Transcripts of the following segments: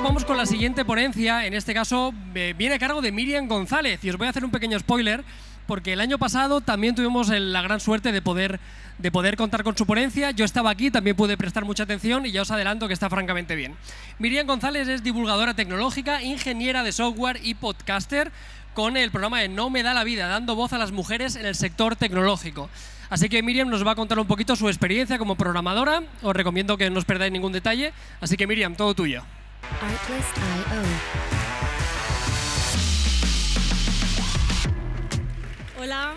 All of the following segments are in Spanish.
vamos con la siguiente ponencia. En este caso viene a cargo de Miriam González y os voy a hacer un pequeño spoiler porque el año pasado también tuvimos la gran suerte de poder contar con su ponencia. Yo estaba aquí, también pude prestar mucha atención y ya os adelanto que está francamente bien. Miriam González es divulgadora tecnológica, ingeniera de software y podcaster con el programa de No me da la vida, dando voz a las mujeres en el sector tecnológico. Así que Miriam nos va a contar un poquito su experiencia como programadora. Os recomiendo que no os perdáis ningún detalle. Así que Miriam, todo tuyo. Hola,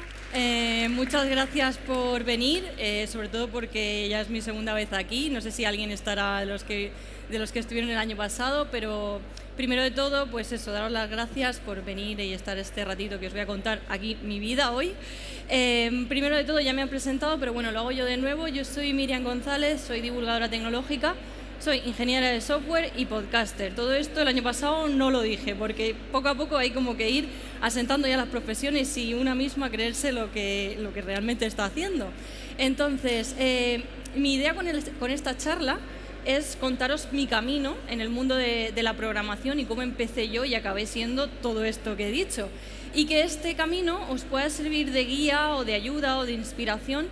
muchas gracias por venir, sobre todo porque ya es mi segunda vez aquí. No sé si alguien estará de los que estuvieron el año pasado, pero primero de todo, pues eso, daros las gracias por venir y estar este ratito que os voy a contar aquí mi vida hoy. Primero de todo, ya me han presentado, pero bueno, lo hago yo de nuevo. Yo soy Miriam González, soy divulgadora tecnológica, soy ingeniera de software y podcaster. Todo esto el año pasado no lo dije, porque poco a poco hay como que ir asentando ya las profesiones y una misma creerse lo que realmente está haciendo. Entonces, mi idea con esta charla es contaros mi camino en el mundo de la programación y cómo empecé yo y acabé siendo todo esto que he dicho. Y que este camino os pueda servir de guía o de ayuda o de inspiración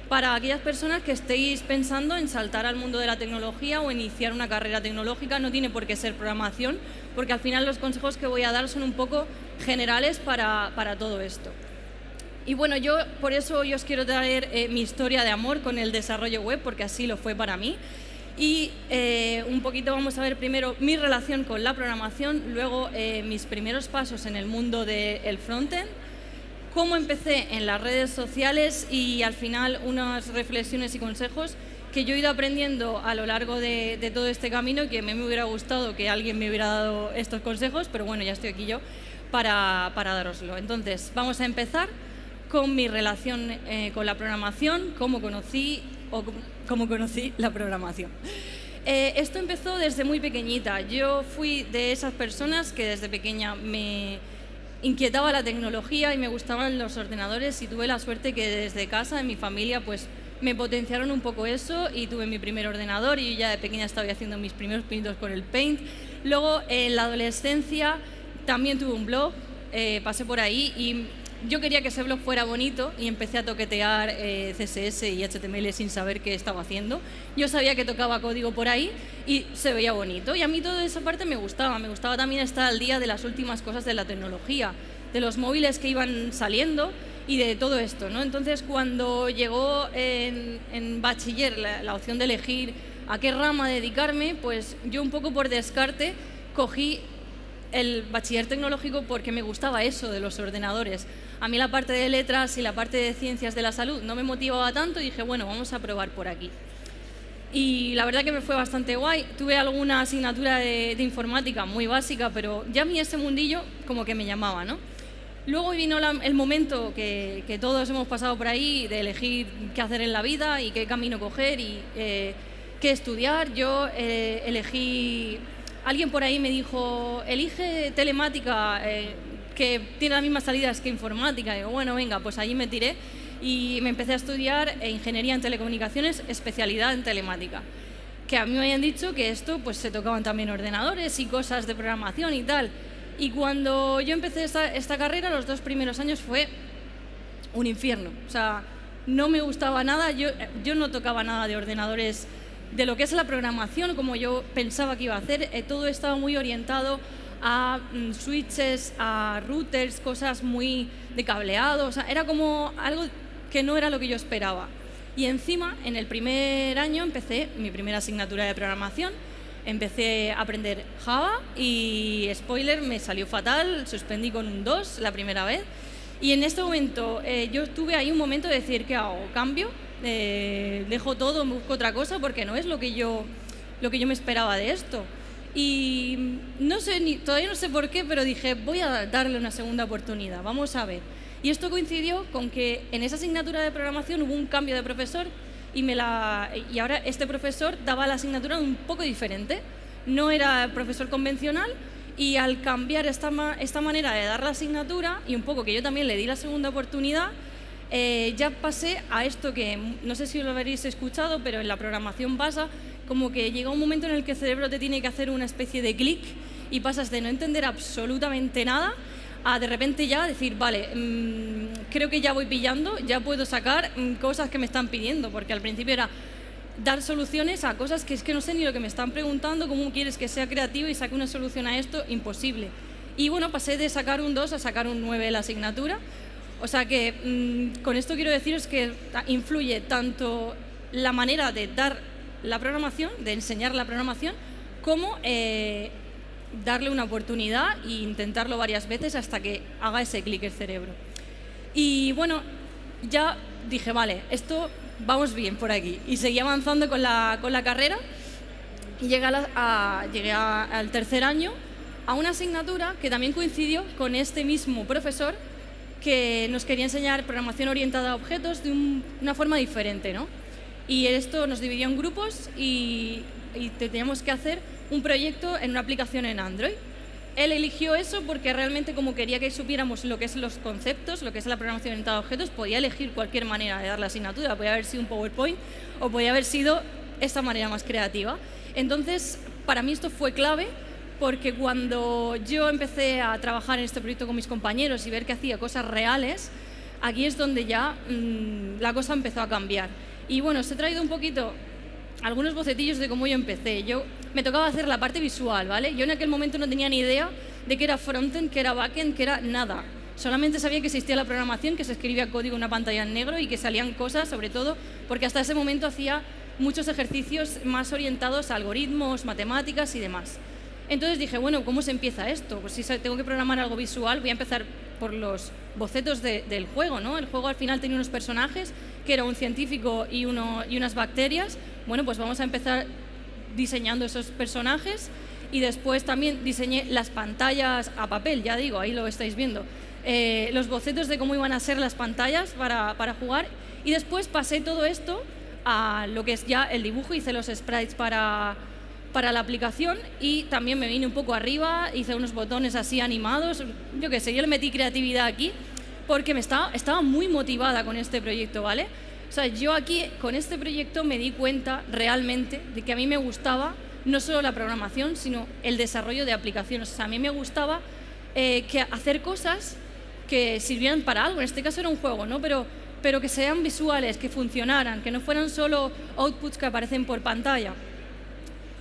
para aquellas personas que estéis pensando en saltar al mundo de la tecnología o iniciar una carrera tecnológica. No tiene por qué ser programación, porque al final los consejos que voy a dar son un poco generales para todo esto. Y bueno, por eso yo os quiero traer mi historia de amor con el desarrollo web, porque así lo fue para mí. Y un poquito vamos a ver primero mi relación con la programación, luego mis primeros pasos en el mundo del frontend, cómo empecé en las redes sociales y al final unas reflexiones y consejos que yo he ido aprendiendo a lo largo de todo este camino y que me hubiera gustado que alguien me hubiera dado estos consejos, pero bueno, ya estoy aquí yo para daroslo. Entonces, vamos a empezar con mi relación con la programación, cómo conocí la programación. Esto empezó desde muy pequeñita. Yo fui de esas personas que desde pequeña me inquietaba la tecnología y me gustaban los ordenadores y tuve la suerte que desde casa, en mi familia, pues me potenciaron un poco eso y tuve mi primer ordenador y ya de pequeña estaba haciendo mis primeros pinitos con el Paint. Luego en la adolescencia también tuve un blog, pasé por ahí y yo quería que ese blog fuera bonito y empecé a toquetear CSS y HTML sin saber qué estaba haciendo. Yo sabía que tocaba código por ahí y se veía bonito. Y a mí toda esa parte me gustaba. Me gustaba también estar al día de las últimas cosas de la tecnología, de los móviles que iban saliendo y de todo esto, ¿no? Entonces, cuando llegó en bachiller la opción de elegir a qué rama dedicarme, pues yo un poco por descarte cogí el bachiller tecnológico porque me gustaba eso de los ordenadores. A mí la parte de letras y la parte de ciencias de la salud no me motivaba tanto y dije, bueno, vamos a probar por aquí. Y la verdad que me fue bastante guay. Tuve alguna asignatura de informática muy básica, pero ya a mí ese mundillo como que me llamaba, ¿no? Luego vino el momento que todos hemos pasado por ahí de elegir qué hacer en la vida y qué camino coger y qué estudiar. Yo elegí... Alguien por ahí me dijo, elige telemática, que tiene las mismas salidas que informática. Y digo, bueno, venga, pues allí me tiré y me empecé a estudiar ingeniería en telecomunicaciones, especialidad en telemática. Que a mí me habían dicho que esto pues se tocaban también ordenadores y cosas de programación y tal. Y cuando yo empecé esta carrera, los 2 primeros años fue un infierno. O sea, no me gustaba nada, yo no tocaba nada de ordenadores, de lo que es la programación, como yo pensaba que iba a hacer. Todo estaba muy orientado a switches, a routers, cosas muy de cableado. O sea, era como algo que no era lo que yo esperaba. Y encima, en el primer año, empecé mi primera asignatura de programación. Empecé a aprender Java y, spoiler, me salió fatal, suspendí con un 2 la primera vez. Y en este momento, yo tuve ahí un momento de decir, ¿qué hago? ¿Cambio? Dejo todo, me busco otra cosa porque no es lo que yo me esperaba de esto. Y no sé, todavía no sé por qué, pero dije, voy a darle una segunda oportunidad, vamos a ver. Y esto coincidió con que en esa asignatura de programación hubo un cambio de profesor y ahora este profesor daba la asignatura un poco diferente. No era profesor convencional y al cambiar esta manera de dar la asignatura y un poco que yo también le di la segunda oportunidad, ya pasé a esto que no sé si lo habréis escuchado, pero en la programación pasa como que llega un momento en el que el cerebro te tiene que hacer una especie de clic y pasas de no entender absolutamente nada a de repente ya decir, vale, creo que ya voy pillando, ya puedo sacar cosas que me están pidiendo, porque al principio era dar soluciones a cosas que es que no sé ni lo que me están preguntando, cómo quieres que sea creativo y saque una solución a esto, imposible. Y bueno, pasé de sacar un 2 a sacar un 9 en la asignatura. O sea que con esto quiero deciros que influye tanto la manera de dar la programación, de enseñar la programación, como darle una oportunidad e intentarlo varias veces hasta que haga ese clic el cerebro. Y bueno, ya dije, vale, esto vamos bien por aquí. Y seguí avanzando con la carrera y llegué al tercer año a una asignatura que también coincidió con este mismo profesor que nos quería enseñar programación orientada a objetos de una forma diferente, ¿no? Y esto nos dividió en grupos y teníamos que hacer un proyecto en una aplicación en Android. Él eligió eso porque realmente como quería que supiéramos lo que son los conceptos, lo que es la programación orientada a objetos, podía elegir cualquier manera de dar la asignatura, podía haber sido un PowerPoint o podía haber sido esta manera más creativa. Entonces, para mí esto fue clave porque cuando yo empecé a trabajar en este proyecto con mis compañeros y ver que hacía cosas reales, aquí es donde ya la cosa empezó a cambiar. Y bueno, os he traído un poquito algunos bocetillos de cómo yo empecé. Me tocaba hacer la parte visual, ¿vale? Yo en aquel momento no tenía ni idea de qué era frontend, qué era backend, qué era nada. Solamente sabía que existía la programación, que se escribía código en una pantalla en negro y que salían cosas, sobre todo, porque hasta ese momento hacía muchos ejercicios más orientados a algoritmos, matemáticas y demás. Entonces dije, bueno, ¿cómo se empieza esto? Pues si tengo que programar algo visual, voy a empezar por los bocetos del juego, ¿no? El juego al final tenía unos personajes, que era un científico y unas bacterias. Bueno, pues vamos a empezar diseñando esos personajes y después también diseñé las pantallas a papel, ya digo, ahí lo estáis viendo. Los bocetos de cómo iban a ser las pantallas para jugar y después pasé todo esto a lo que es ya el dibujo, hice los sprites para la aplicación y también me vine un poco arriba, hice unos botones así animados, yo qué sé, yo le metí creatividad aquí porque estaba muy motivada con este proyecto, ¿vale? O sea, yo aquí con este proyecto me di cuenta realmente de que a mí me gustaba no solo la programación, sino el desarrollo de aplicaciones. O sea, a mí me gustaba hacer cosas que sirvieran para algo, en este caso era un juego, ¿no? Pero que sean visuales, que funcionaran, que no fueran solo outputs que aparecen por pantalla.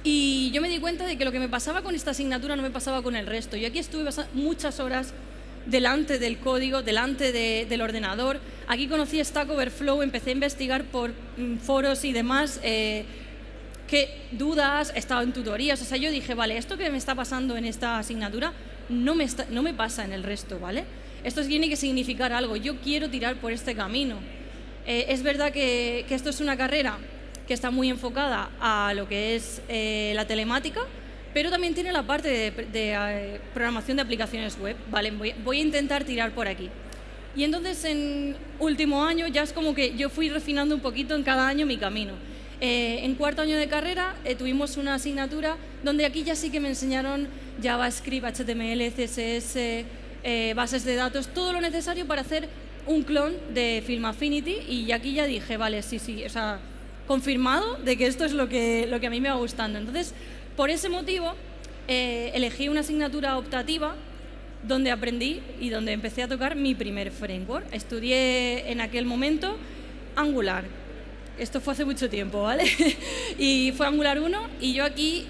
Y yo me di cuenta de que lo que me pasaba con esta asignatura no me pasaba con el resto. Yo aquí estuve muchas horas delante del código, delante del ordenador. Aquí conocí Stack Overflow, empecé a investigar por foros y demás, qué dudas, estaba en tutorías. O sea, yo dije, vale, esto que me está pasando en esta asignatura no me pasa en el resto, ¿vale? Esto tiene que significar algo, yo quiero tirar por este camino. Es verdad que esto es una carrera que está muy enfocada a lo que es la telemática, pero también tiene la parte de programación de aplicaciones web. Vale, voy a intentar tirar por aquí. Y entonces en último año ya es como que yo fui refinando un poquito en cada año mi camino. En cuarto año de carrera tuvimos una asignatura donde aquí ya sí que me enseñaron JavaScript, HTML, CSS, bases de datos, todo lo necesario para hacer un clon de Film Affinity y aquí ya dije, vale, sí, o sea, confirmado de que esto es lo que a mí me va gustando. Entonces, por ese motivo, elegí una asignatura optativa donde aprendí y donde empecé a tocar mi primer framework. Estudié en aquel momento Angular. Esto fue hace mucho tiempo, ¿vale? Y fue Angular 1 y yo aquí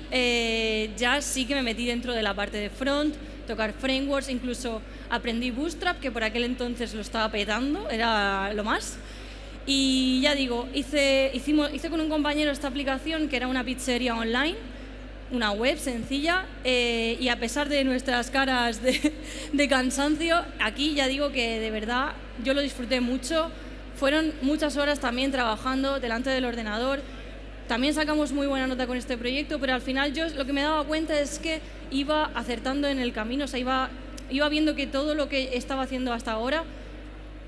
ya sí que me metí dentro de la parte de front, tocar frameworks, incluso aprendí Bootstrap, que por aquel entonces lo estaba petando, era lo más. Y ya digo, hice con un compañero esta aplicación que era una pizzería online, una web sencilla, y a pesar de nuestras caras de cansancio, aquí ya digo que de verdad yo lo disfruté mucho. Fueron muchas horas también trabajando delante del ordenador. También sacamos muy buena nota con este proyecto, pero al final yo lo que me daba cuenta es que iba acertando en el camino, o sea, iba viendo que todo lo que estaba haciendo hasta ahora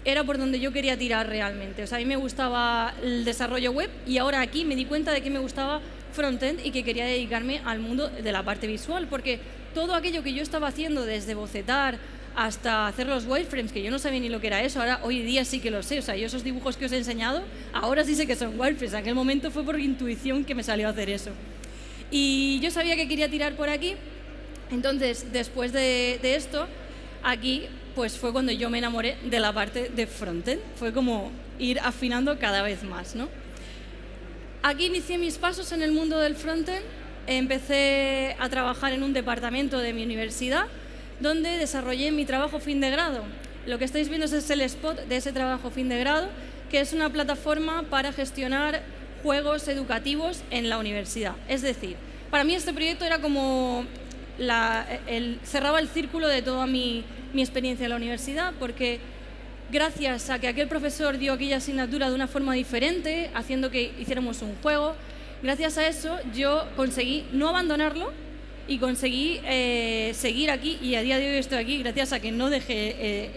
era por donde yo quería tirar realmente. O sea, a mí me gustaba el desarrollo web y ahora aquí me di cuenta de que me gustaba frontend y que quería dedicarme al mundo de la parte visual, porque todo aquello que yo estaba haciendo desde bocetar hasta hacer los wireframes, que yo no sabía ni lo que era eso, ahora hoy día sí que lo sé, o sea, yo esos dibujos que os he enseñado, ahora sí sé que son wireframes, en aquel momento fue por intuición que me salió a hacer eso. Y yo sabía que quería tirar por aquí, entonces después de esto, aquí pues fue cuando yo me enamoré de la parte de frontend, fue como ir afinando cada vez más, ¿no? Aquí inicié mis pasos en el mundo del frontend, empecé a trabajar en un departamento de mi universidad, donde desarrollé mi trabajo fin de grado. Lo que estáis viendo es el spot de ese trabajo fin de grado, que es una plataforma para gestionar juegos educativos en la universidad. Es decir, para mí este proyecto era como cerraba el círculo de toda mi experiencia en la universidad, porque gracias a que aquel profesor dio aquella asignatura de una forma diferente, haciendo que hiciéramos un juego, gracias a eso yo conseguí no abandonarlo y conseguí seguir aquí, y a día de hoy estoy aquí gracias a que no dejé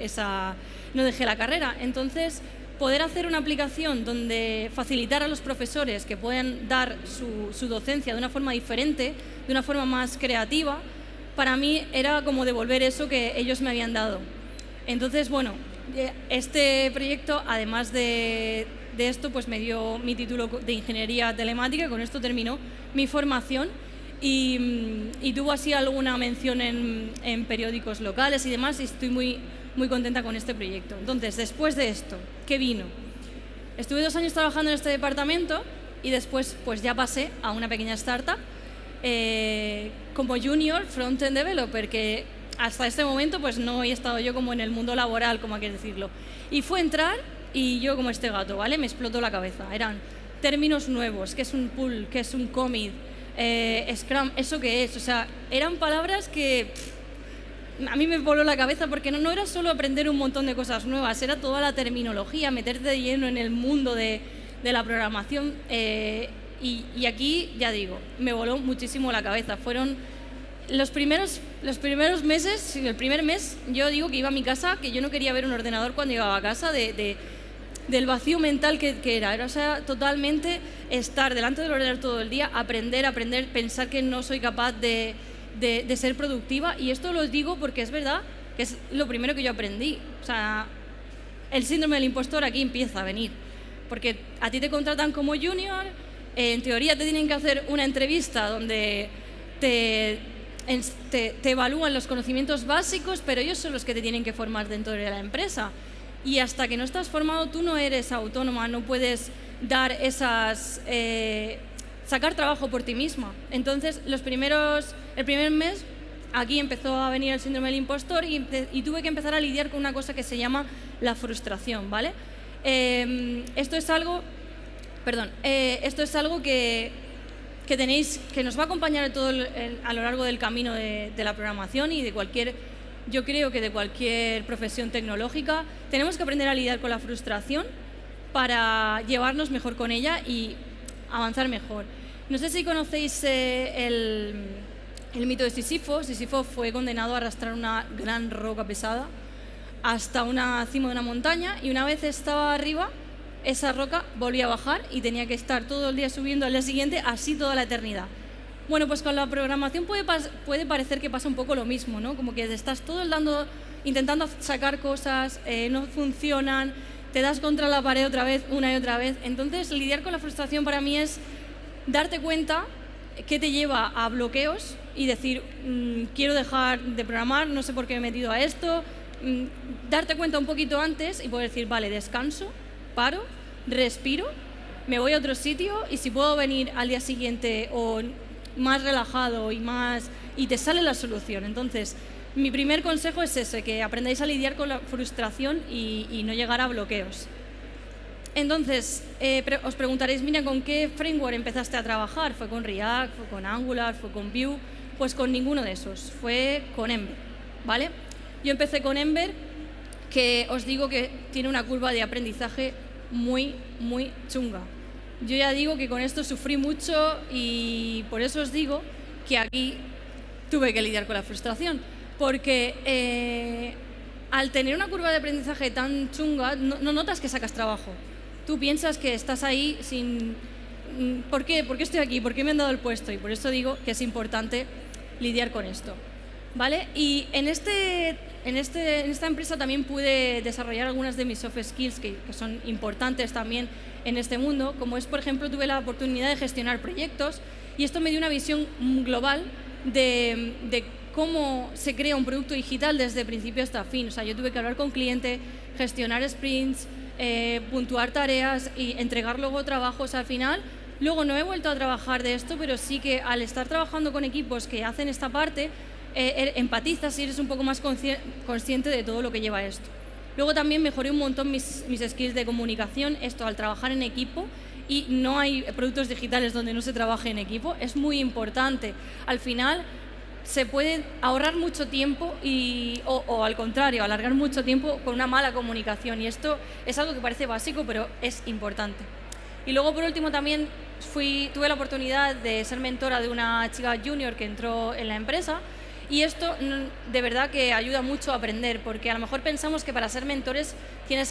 la carrera. Entonces, poder hacer una aplicación donde facilitar a los profesores que puedan dar su docencia de una forma diferente, de una forma más creativa, para mí era como devolver eso que ellos me habían dado. Entonces, bueno, este proyecto, además de esto, pues me dio mi título de Ingeniería Telemática, con esto terminó mi formación. Y tuvo así alguna mención en periódicos locales y demás, y estoy muy contenta con este proyecto. Entonces, después de esto, ¿qué vino? Estuve 2 años trabajando en este departamento y después pues ya pasé a una pequeña startup como junior front-end developer, que hasta este momento pues no he estado yo como en el mundo laboral, como hay que decirlo. Y fue entrar y yo como este gato, ¿vale? Me explotó la cabeza. Eran términos nuevos, ¿qué es un pull? ¿Qué es un commit? Scrum, ¿eso qué es? O sea, eran palabras que a mí me voló la cabeza, porque no era solo aprender un montón de cosas nuevas, era toda la terminología, meterte de lleno en el mundo de la programación, y aquí, ya digo, me voló muchísimo la cabeza. Fueron los primeros meses, el primer mes, yo digo que iba a mi casa, que yo no quería ver un ordenador cuando llegaba a casa, del vacío mental que era. O sea, totalmente estar delante del ordenador todo el día, aprender, pensar que no soy capaz de ser productiva. Y esto lo digo porque es verdad que es lo primero que yo aprendí. O sea, el síndrome del impostor aquí empieza a venir, porque a ti te contratan como junior, en teoría te tienen que hacer una entrevista donde te evalúan los conocimientos básicos, pero ellos son los que te tienen que formar dentro de la empresa. Y hasta que no estás formado, tú no eres autónoma, no puedes dar sacar trabajo por ti misma. Entonces, el primer mes, aquí empezó a venir el síndrome del impostor y tuve que empezar a lidiar con una cosa que se llama la frustración, ¿vale? Esto es algo que nos va a acompañar a lo largo del camino de la programación y yo creo que de cualquier profesión tecnológica. Tenemos que aprender a lidiar con la frustración para llevarnos mejor con ella y avanzar mejor. No sé si conocéis el mito de Sísifo. Sísifo fue condenado a arrastrar una gran roca pesada hasta una cima de una montaña, y una vez estaba arriba, esa roca volvía a bajar y tenía que estar todo el día subiendo al día siguiente, así toda la eternidad. Bueno, pues con la programación puede parecer que pasa un poco lo mismo, ¿no? Como que estás todo el día intentando sacar cosas, no funcionan, te das contra la pared otra vez, una y otra vez. Entonces, lidiar con la frustración para mí es darte cuenta que te lleva a bloqueos y decir, quiero dejar de programar, no sé por qué me he metido a esto. Darte cuenta un poquito antes y poder decir, vale, descanso, paro, respiro, me voy a otro sitio, y si puedo venir al día siguiente o más relajado y te sale la solución. Entonces, mi primer consejo es ese, que aprendáis a lidiar con la frustración y no llegar a bloqueos. Entonces, os preguntaréis, mira, ¿con qué framework empezaste a trabajar? ¿Fue con React, fue con Angular, fue con Vue? Pues con ninguno de esos, fue con Ember, ¿vale? Yo empecé con Ember, que os digo que tiene una curva de aprendizaje muy, muy chunga. Yo ya digo que con esto sufrí mucho, y por eso os digo que aquí tuve que lidiar con la frustración, porque al tener una curva de aprendizaje tan chunga, no notas que sacas trabajo. Tú piensas que estás ahí sin... ¿Por qué? ¿Por qué estoy aquí? ¿Por qué me han dado el puesto? Y por eso digo que es importante lidiar con esto, ¿vale? Y en este en esta empresa también pude desarrollar algunas de mis soft skills que son importantes también en este mundo, como es, por ejemplo, tuve la oportunidad de gestionar proyectos y esto me dio una visión global de cómo se crea un producto digital desde principio hasta fin. O sea, yo tuve que hablar con cliente, gestionar sprints, puntuar tareas y entregar luego trabajos al final. Luego no he vuelto a trabajar de esto, pero sí que al estar trabajando con equipos que hacen esta parte, empatizas y eres un poco más consciente de todo lo que lleva esto. Luego también mejoré un montón mis skills de comunicación, esto al trabajar en equipo, y no hay productos digitales donde no se trabaje en equipo, es muy importante. Al final se puede ahorrar mucho tiempo o al contrario, alargar mucho tiempo con una mala comunicación, y esto es algo que parece básico, pero es importante. Y luego, por último, también tuve la oportunidad de ser mentora de una chica junior que entró en la empresa, y esto de verdad que ayuda mucho a aprender, porque a lo mejor pensamos que para ser mentores tiene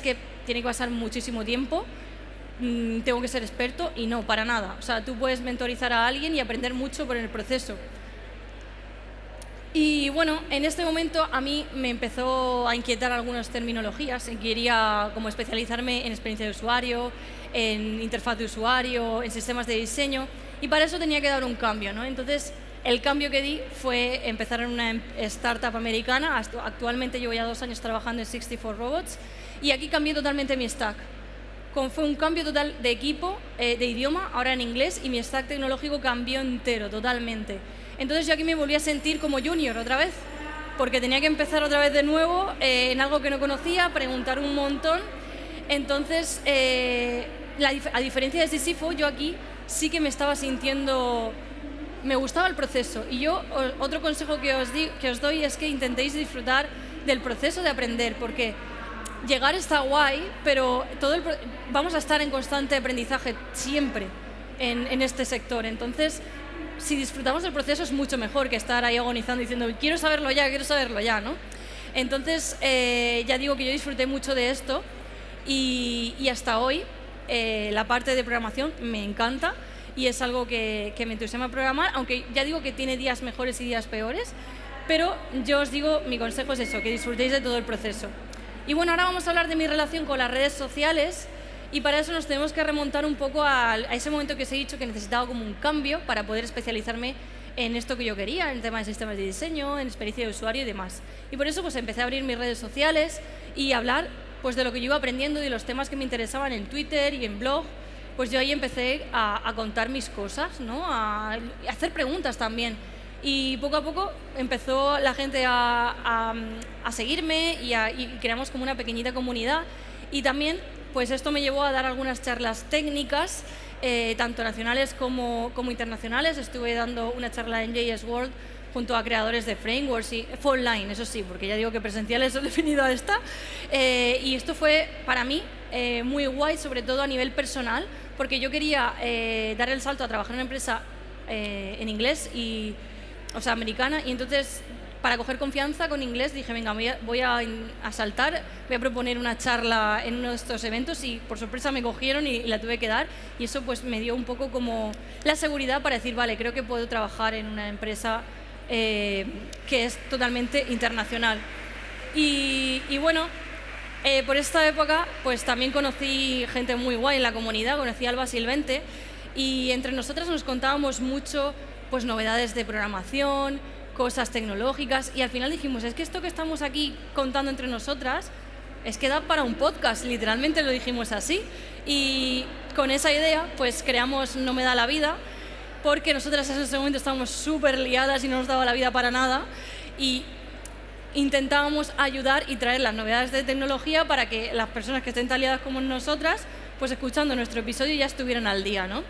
que pasar muchísimo tiempo, tengo que ser experto, y no, para nada. O sea, tú puedes mentorizar a alguien y aprender mucho por el proceso. Y bueno, en este momento a mí me empezó a inquietar algunas terminologías, y quería como especializarme en experiencia de usuario, en interfaz de usuario, en sistemas de diseño, y para eso tenía que dar un cambio, ¿no? Entonces, el cambio que di fue empezar en una startup americana. Actualmente llevo ya 2 años trabajando en 64 Robots, y aquí cambié totalmente mi stack. Fue un cambio total de equipo, de idioma, ahora en inglés, y mi stack tecnológico cambió entero, totalmente. Entonces yo aquí me volví a sentir como junior otra vez, porque tenía que empezar otra vez de nuevo en algo que no conocía, preguntar un montón. Entonces, a diferencia de Sísifo, yo aquí sí que me estaba sintiendo, me gustaba el proceso. Y yo, otro consejo que os doy es que intentéis disfrutar del proceso de aprender, porque llegar está guay, pero vamos a estar en constante aprendizaje siempre en este sector. Entonces, si disfrutamos del proceso es mucho mejor que estar ahí agonizando diciendo quiero saberlo ya, ¿no? Entonces, ya digo que yo disfruté mucho de esto y hasta hoy la parte de programación me encanta y es algo que me entusiasma programar, aunque ya digo que tiene días mejores y días peores, pero yo os digo, mi consejo es eso, que disfrutéis de todo el proceso. Y bueno, ahora vamos a hablar de mi relación con las redes sociales. Y para eso nos tenemos que remontar un poco a ese momento que os he dicho que necesitaba como un cambio para poder especializarme en esto que yo quería, en el tema de sistemas de diseño, en experiencia de usuario y demás. Y por eso pues empecé a abrir mis redes sociales y hablar pues de lo que yo iba aprendiendo y de los temas que me interesaban en Twitter y en blog. Pues yo ahí empecé a contar mis cosas, ¿no? A hacer preguntas también. Y poco a poco empezó la gente a seguirme y creamos como una pequeñita comunidad. Y también pues esto me llevó a dar algunas charlas técnicas, tanto nacionales como internacionales. Estuve dando una charla en JS World junto a creadores de frameworks, y fue online, eso sí, porque ya digo que presenciales he definido a esta. Y esto fue para mí muy guay, sobre todo a nivel personal, porque yo quería dar el salto a trabajar en una empresa en inglés, o sea, americana, y entonces para coger confianza con inglés dije, venga, voy a saltar, voy a proponer una charla en uno de estos eventos, y por sorpresa me cogieron y la tuve que dar, y eso pues me dio un poco como la seguridad para decir, vale, creo que puedo trabajar en una empresa que es totalmente internacional. Y bueno, por esta época pues también conocí gente muy guay en la comunidad, conocí a Alba Silvente, y entre nosotras nos contábamos mucho pues novedades de programación, cosas tecnológicas, y al final dijimos, es que esto que estamos aquí contando entre nosotras es que da para un podcast, literalmente lo dijimos así, y con esa idea pues creamos No me da la vida, porque nosotras en ese momento estábamos súper liadas y no nos daba la vida para nada, y intentábamos ayudar y traer las novedades de tecnología para que las personas que estén tan liadas como nosotras, pues escuchando nuestro episodio ya estuvieran al día, ¿no?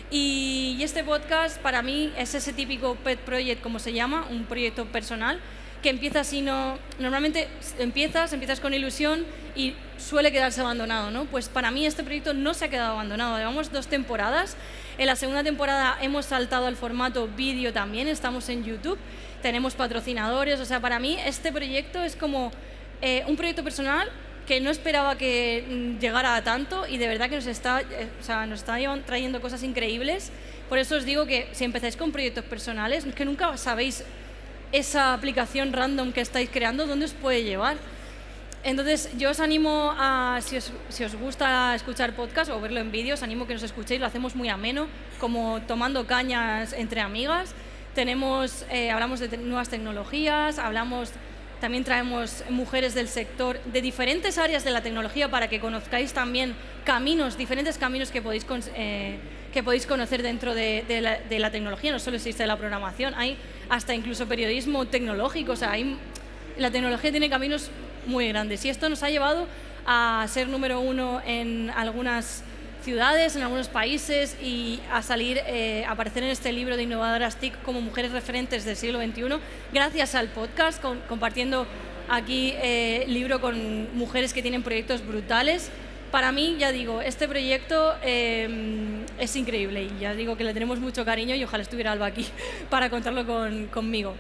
Y este podcast para mí es ese típico pet project, como se llama, un proyecto personal que empieza así, normalmente empiezas con ilusión y suele quedarse abandonado, ¿no? Pues para mí este proyecto no se ha quedado abandonado. Llevamos 2 temporadas. En la segunda temporada hemos saltado al formato vídeo también, estamos en YouTube, tenemos patrocinadores, o sea, para mí este proyecto es como un proyecto personal que no esperaba que llegara a tanto, y de verdad que nos está trayendo cosas increíbles. Por eso os digo que si empezáis con proyectos personales, que nunca sabéis esa aplicación random que estáis creando, ¿dónde os puede llevar? Entonces, yo os animo a, si os gusta escuchar podcast o verlo en vídeo, os animo que nos escuchéis, lo hacemos muy ameno, como tomando cañas entre amigas. Hablamos de nuevas tecnologías, también traemos mujeres del sector de diferentes áreas de la tecnología para que conozcáis también diferentes caminos que podéis conocer dentro de la tecnología. No solo existe la programación, hay hasta incluso periodismo tecnológico. O sea, la tecnología tiene caminos muy grandes y esto nos ha llevado a ser número 1 en algunas ciudades, en algunos países y a aparecer en este libro de Innovadoras TIC como mujeres referentes del siglo XXI, gracias al podcast, compartiendo aquí libro con mujeres que tienen proyectos brutales. Para mí, ya digo, este proyecto es increíble y ya digo que le tenemos mucho cariño y ojalá estuviera Alba aquí para contarlo conmigo.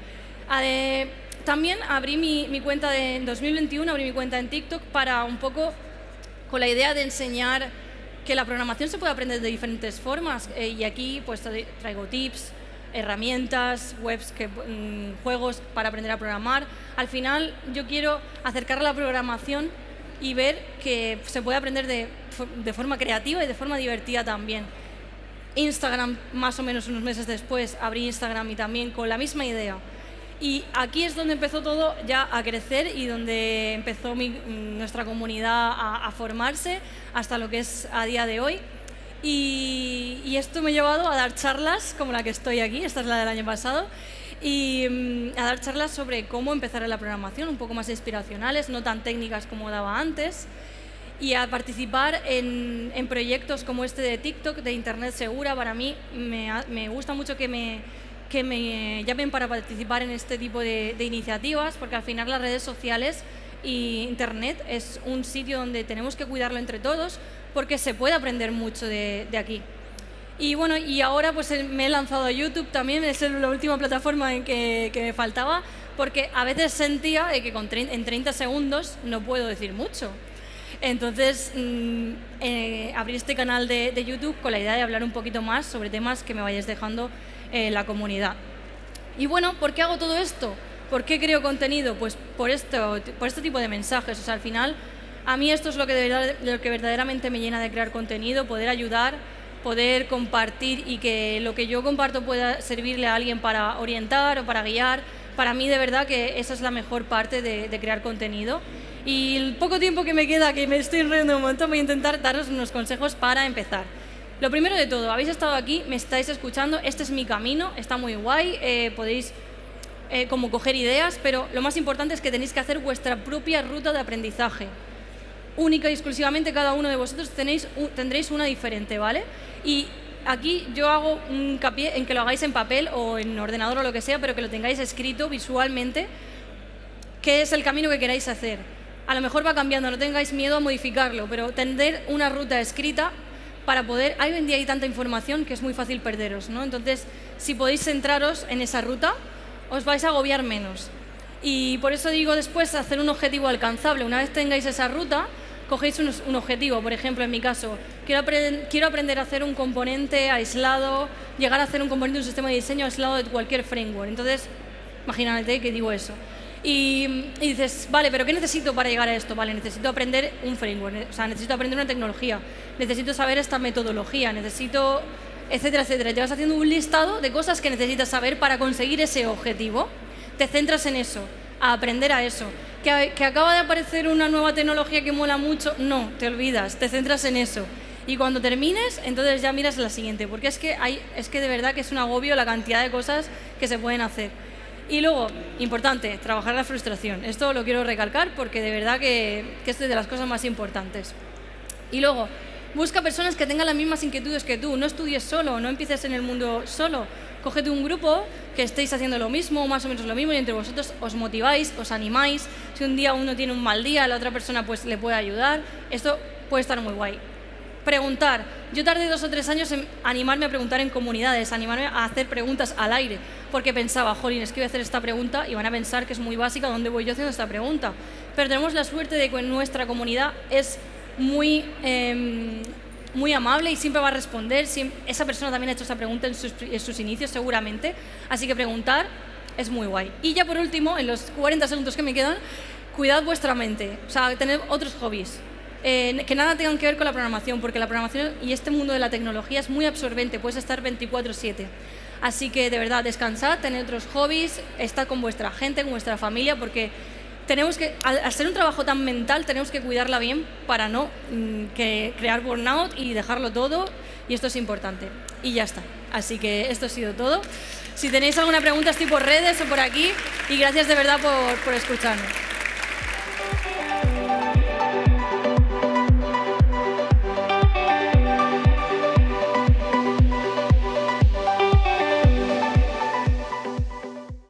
También abrí mi cuenta en 2021, abrí mi cuenta en TikTok para un poco con la idea de enseñar que la programación se puede aprender de diferentes formas y aquí pues traigo tips, herramientas, juegos para aprender a programar. Al final yo quiero acercar la programación y ver que se puede aprender de forma creativa y de forma divertida también. Instagram, más o menos unos meses después, abrí Instagram y también con la misma idea. Y aquí es donde empezó todo ya a crecer y donde empezó nuestra comunidad a formarse hasta lo que es a día de hoy. Y esto me ha llevado a dar charlas como la que estoy aquí, esta es la del año pasado, y a dar charlas sobre cómo empezar en la programación, un poco más inspiracionales, no tan técnicas como daba antes, y a participar en proyectos como este de TikTok, de Internet Segura. Para mí me gusta mucho que me llamen para participar en este tipo de iniciativas, porque al final las redes sociales y Internet es un sitio donde tenemos que cuidarlo entre todos, porque se puede aprender mucho de aquí. Y bueno, y ahora pues me he lanzado a YouTube también, es la última plataforma en que me faltaba, porque a veces sentía que en 30 segundos no puedo decir mucho. Entonces, abrí este canal de YouTube con la idea de hablar un poquito más sobre temas que me vayáis dejando la comunidad. Y bueno, ¿por qué hago todo esto? ¿Por qué creo contenido? Pues por este tipo de mensajes. O sea, al final, a mí esto es lo que verdaderamente me llena de crear contenido, poder ayudar, poder compartir y que lo que yo comparto pueda servirle a alguien para orientar o para guiar. Para mí, de verdad, que esa es la mejor parte de crear contenido. Y el poco tiempo que me queda, que me estoy enrollando un montón, voy a intentar daros unos consejos para empezar. Lo primero de todo, habéis estado aquí, me estáis escuchando, este es mi camino, está muy guay, podéis como coger ideas, pero lo más importante es que tenéis que hacer vuestra propia ruta de aprendizaje. Única y exclusivamente cada uno de vosotros tendréis una diferente, ¿vale? Y aquí yo hago un hincapié en que lo hagáis en papel o en ordenador o lo que sea, pero que lo tengáis escrito visualmente, qué es el camino que queráis hacer. A lo mejor va cambiando, no tengáis miedo a modificarlo, pero tener una ruta escrita para poder... Hoy en día hay tanta información que es muy fácil perderos, ¿no? Entonces, si podéis centraros en esa ruta, os vais a agobiar menos. Y por eso digo después hacer un objetivo alcanzable. Una vez tengáis esa ruta, cogéis un objetivo. Por ejemplo, en mi caso, quiero aprender a hacer un componente aislado, llegar a hacer un componente de un sistema de diseño aislado de cualquier framework. Entonces, imagínate que digo eso. Y dices, vale, ¿pero qué necesito para llegar a esto? Vale, necesito aprender un framework, o sea, necesito aprender una tecnología, necesito saber esta metodología, necesito, etcétera, etcétera. Te vas haciendo un listado de cosas que necesitas saber para conseguir ese objetivo. Te centras en eso, a aprender a eso. ¿Que acaba de aparecer una nueva tecnología que mola mucho? No, te olvidas, te centras en eso. Y cuando termines, entonces ya miras la siguiente, porque es que de verdad que es un agobio la cantidad de cosas que se pueden hacer. Y luego, importante, trabajar la frustración. Esto lo quiero recalcar porque de verdad que esto es de las cosas más importantes. Y luego, busca personas que tengan las mismas inquietudes que tú. No estudies solo, no empieces en el mundo solo. Cógete un grupo que estéis haciendo lo mismo, o más o menos lo mismo, y entre vosotros os motiváis, os animáis. Si un día uno tiene un mal día, la otra persona pues le puede ayudar. Esto puede estar muy guay. Preguntar. Yo tardé 2 o 3 años en animarme a preguntar en comunidades, animarme a hacer preguntas al aire, porque pensaba, jolín, es que voy a hacer esta pregunta y van a pensar que es muy básica, ¿dónde voy yo haciendo esta pregunta? Pero tenemos la suerte de que nuestra comunidad es muy amable y siempre va a responder. Esa persona también ha hecho esa pregunta en sus inicios seguramente, así que preguntar. es muy guay. Y ya por último, en los 40 segundos que me quedan, cuidad vuestra mente, o sea, tened otros hobbies. Que nada tengan que ver con la programación, porque la programación y este mundo de la tecnología es muy absorbente, puedes estar 24/7. Así que, de verdad, descansad, tened otros hobbies, estad con vuestra gente, con vuestra familia, porque tenemos que, al ser un trabajo tan mental, tenemos que cuidarla bien para no crear burnout y dejarlo todo, y esto es importante. Y ya está. Así que esto ha sido todo. Si tenéis alguna pregunta, estoy por redes o por aquí, y gracias de verdad por escucharme.